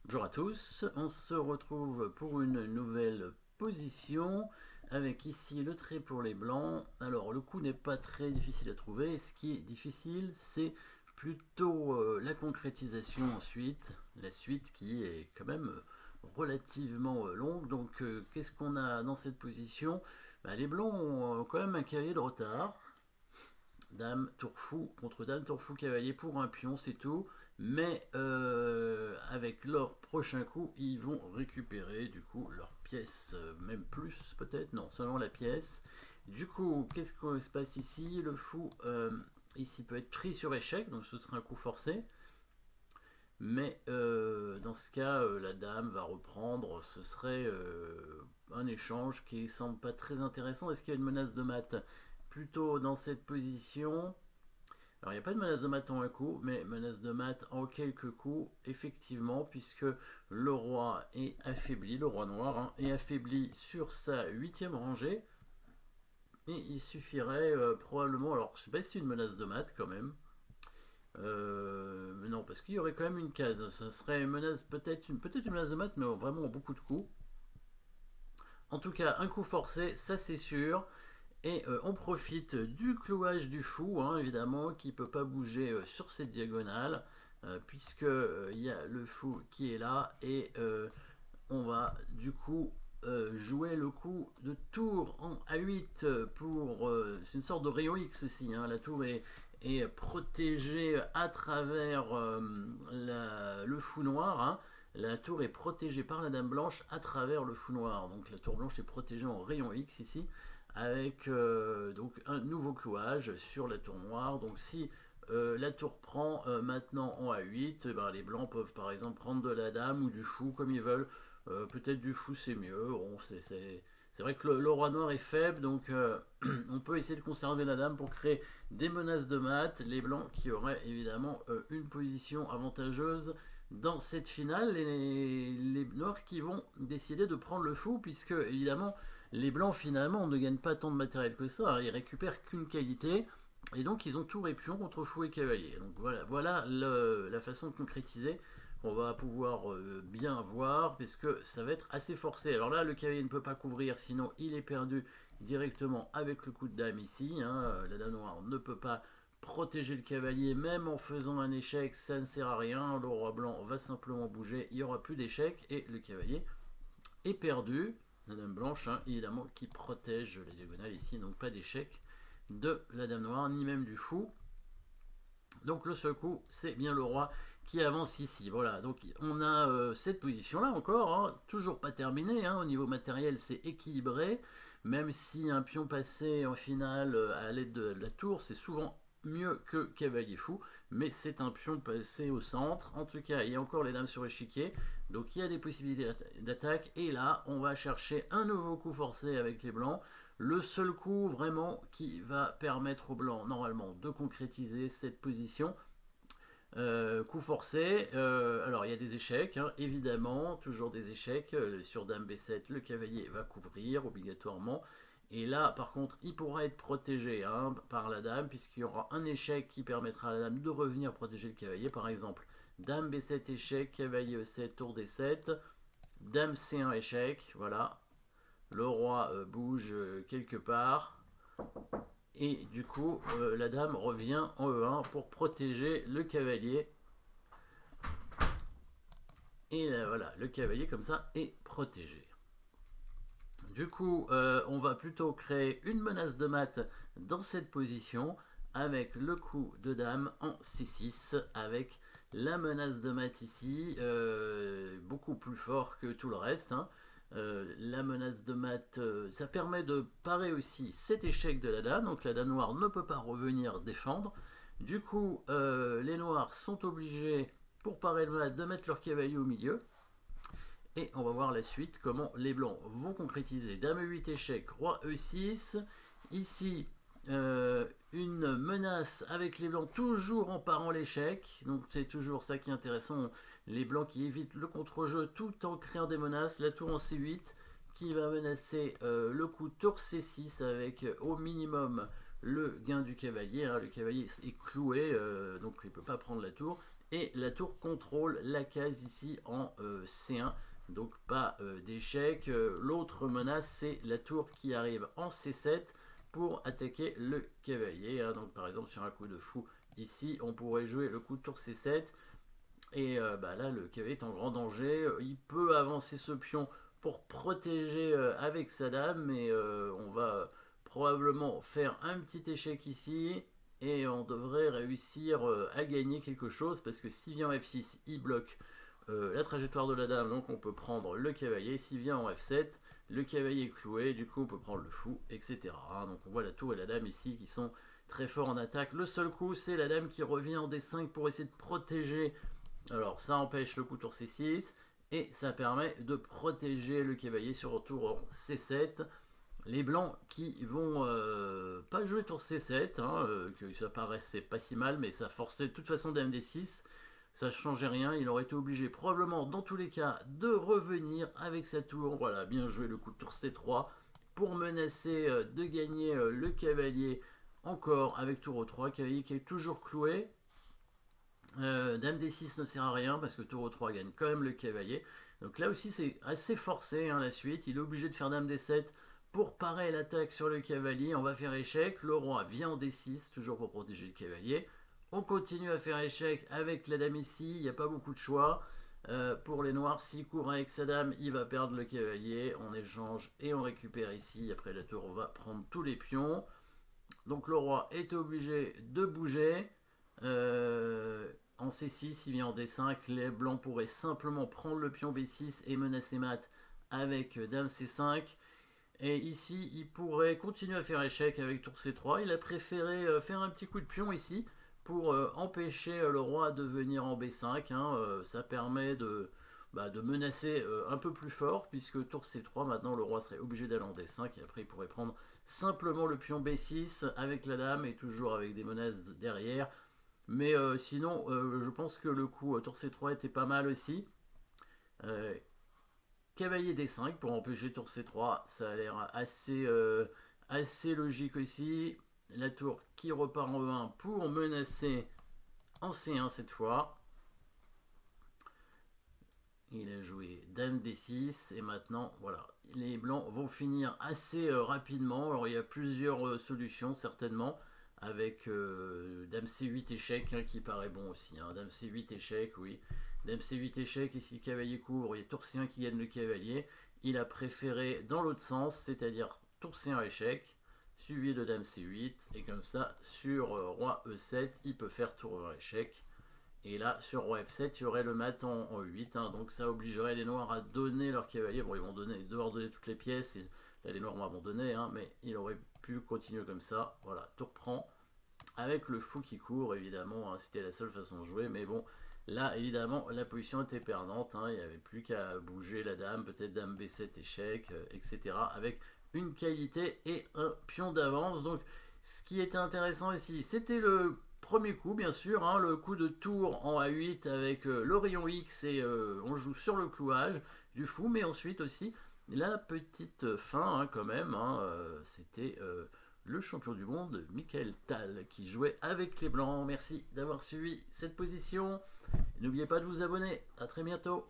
Bonjour à tous, on se retrouve pour une nouvelle position avec ici le trait pour les blancs. Alors le coup n'est pas très difficile à trouver, ce qui est difficile c'est plutôt la concrétisation ensuite, la suite qui est quand même relativement longue. Donc qu'est-ce qu'on a dans cette position? Les blancs ont quand même un cavalier de retard. Dame, tour fou contre dame, tour fou, cavalier pour un pion, c'est tout. Mais avec leur prochain coup, ils vont récupérer du coup leur pièce, même plus peut-être, non, seulement la pièce. Du coup, qu'est-ce qui se passe ici? Le fou ici peut être pris sur échec, donc ce sera un coup forcé. Mais dans ce cas, la dame va reprendre, ce serait un échange qui semble pas très intéressant. Est-ce qu'il y a une menace de mat plutôt dans cette position? Alors il n'y a pas de menace de mat en un coup, mais menace de mat en quelques coups, effectivement, puisque le roi est affaibli, le roi noir est affaibli sur sa 8e rangée. Et il suffirait probablement, alors je ne sais pas si c'est une menace de mat quand même. Mais non, parce qu'il y aurait quand même une case. Ce serait une menace, peut-être une menace de mat, mais vraiment beaucoup de coups. En tout cas, un coup forcé, ça c'est sûr. Et on profite du clouage du fou, évidemment, qui ne peut pas bouger sur cette diagonale, puisque il y a le fou qui est là, et on va du coup jouer le coup de tour en A8 pour... c'est une sorte de rayon X aussi, la tour est protégée à travers le fou noir, La tour est protégée par la dame blanche à travers le fou noir. Donc la tour blanche est protégée en rayon X ici, avec donc un nouveau clouage sur la tour noire. Donc si la tour prend maintenant en A8, les blancs peuvent par exemple prendre de la dame ou du fou comme ils veulent. Peut-être du fou c'est mieux. Bon, c'est vrai que le roi noir est faible, donc on peut essayer de conserver la dame pour créer des menaces de mat. Les blancs qui auraient évidemment une position avantageuse dans cette finale. Les noirs qui vont décider de prendre le fou, puisque évidemment les blancs finalement ne gagnent pas tant de matériel que ça. Ils récupèrent qu'une qualité. Et donc ils ont tour et pion contre fou et cavalier. Donc voilà la façon de concrétiser. On va pouvoir bien voir, parce que ça va être assez forcé. Alors là, le cavalier ne peut pas couvrir, sinon il est perdu directement avec le coup de dame ici. La dame noire ne peut pas protéger le cavalier, même en faisant un échec, ça ne sert à rien. Le roi blanc va simplement bouger, il n'y aura plus d'échec, et le cavalier est perdu. La dame blanche, évidemment, qui protège la diagonale ici, donc pas d'échec de la dame noire, ni même du fou. Donc le seul coup, c'est bien le roi qui avance ici. Voilà, donc on a cette position-là encore, toujours pas terminée. Au niveau matériel, c'est équilibré. Même si un pion passé en finale à l'aide de la tour, c'est souvent mieux que cavalier fou, mais c'est un pion passé au centre. En tout cas, il y a encore les dames sur l'échiquier, donc il y a des possibilités d'attaque. Et là, on va chercher un nouveau coup forcé avec les blancs. Le seul coup vraiment qui va permettre aux blancs normalement de concrétiser cette position. Coup forcé, alors il y a des échecs, évidemment, toujours des échecs. Sur dame B7, le cavalier va couvrir obligatoirement. Et là, par contre, il pourra être protégé par la dame, puisqu'il y aura un échec qui permettra à la dame de revenir protéger le cavalier. Par exemple, dame B7 échec, cavalier E7, tour D7, dame C1 échec, voilà. Le roi bouge quelque part. Et du coup, la dame revient en E1 pour protéger le cavalier. Et voilà, le cavalier comme ça est protégé. Du coup, on va plutôt créer une menace de mat dans cette position avec le coup de dame en C6, avec la menace de mat ici, beaucoup plus fort que tout le reste. La menace de mat, ça permet de parer aussi cet échec de la dame, donc la dame noire ne peut pas revenir défendre. Du coup, les noirs sont obligés, pour parer le mat, de mettre leur cavalier au milieu. Et on va voir la suite, comment les blancs vont concrétiser. Dame E8 échec, roi E6. Ici, une menace avec les blancs, toujours en parant l'échec. Donc c'est toujours ça qui est intéressant. Les blancs qui évitent le contre-jeu tout en créant des menaces. La tour en C8 qui va menacer le coup tour C6 avec au minimum le gain du cavalier. Le cavalier est cloué, donc il ne peut pas prendre la tour. et la tour contrôle la case ici en C1, donc pas d'échec. L'autre menace, c'est la tour qui arrive en C7 pour attaquer le cavalier, hein. Donc par exemple sur un coup de fou ici, on pourrait jouer le coup de tour C7, et là le cavalier est en grand danger. Il peut avancer ce pion pour protéger avec sa dame, mais on va probablement faire un petit échec ici, et on devrait réussir à gagner quelque chose, parce que s'il vient en F6, il bloque la trajectoire de la dame, donc on peut prendre le cavalier. S'il vient en F7, le cavalier est cloué, du coup on peut prendre le fou, etc. Donc on voit la tour et la dame ici qui sont très forts en attaque. Le seul coup, c'est la dame qui revient en D5 pour essayer de protéger. Alors ça empêche le coup tour C6, et ça permet de protéger le cavalier sur le tour C7. Les blancs qui vont pas jouer tour C7, hein, que ça paraissait pas si mal, mais ça forçait de toute façon dame D6, ça changeait rien. Il aurait été obligé probablement dans tous les cas de revenir avec sa tour. Voilà, bien joué le coup de tour C3 pour menacer de gagner le cavalier encore avec tour E3, cavalier qui est toujours cloué. Dame D6 ne sert à rien parce que tour E3 gagne quand même le cavalier. Donc là aussi c'est assez forcé, hein, la suite. Il est obligé de faire dame D7 pour parer l'attaque sur le cavalier. On va faire échec, le roi vient en D6, toujours pour protéger le cavalier. On continue à faire échec avec la dame ici, il n'y a pas beaucoup de choix. Pour les noirs, s'il court avec sa dame, il va perdre le cavalier. On échange et on récupère ici. Après la tour, on va prendre tous les pions. Donc le roi est obligé de bouger. En C6, il vient en D5. Les blancs pourraient simplement prendre le pion B6 et menacer mat avec dame C5. Et ici, il pourrait continuer à faire échec avec tour C3. Il a préféré faire un petit coup de pion ici pour empêcher le roi de venir en B5. Ça permet de menacer un peu plus fort, puisque tour C3, maintenant le roi serait obligé d'aller en D5, et après il pourrait prendre simplement le pion B6 avec la dame, et toujours avec des menaces derrière. Mais sinon, je pense que le coup tour C3 était pas mal aussi. Cavalier D5 pour empêcher tour C3, ça a l'air assez logique aussi. La tour qui repart en E1 pour menacer en C1 cette fois. Il a joué dame D6 et maintenant voilà, les blancs vont finir assez rapidement. Alors il y a plusieurs solutions certainement, avec dame C8 échec, hein, qui paraît bon aussi, hein. Dame C8 échec, oui. Dame C8 échec, et si le cavalier court, il y a tour C1 qui gagne le cavalier. Il a préféré dans l'autre sens, c'est-à-dire tour C1 échec, suivi de dame C8, et comme ça, sur roi E7, il peut faire tour E1 échec. Et là, sur roi F7, il y aurait le mat en 8, hein, donc ça obligerait les noirs à donner leur cavalier. Bon, ils vont devoir donner toutes les pièces, et là les noirs vont abandonner, hein, mais il aurait pu continuer comme ça. Voilà, tour prend, avec le fou qui court, évidemment, hein, c'était la seule façon de jouer, mais bon, là, évidemment, la position était perdante, hein, il n'y avait plus qu'à bouger la dame, peut-être dame B7 échec, etc., avec une qualité et un pion d'avance. Donc, ce qui était intéressant ici, c'était le premier coup, bien sûr, hein, le coup de tour en A8 avec le rayon X, et on joue sur le clouage du fou, mais ensuite aussi la petite fin, hein, quand même, hein, c'était le champion du monde, Michael Tal, qui jouait avec les blancs. Merci d'avoir suivi cette position. N'oubliez pas de vous abonner. À très bientôt.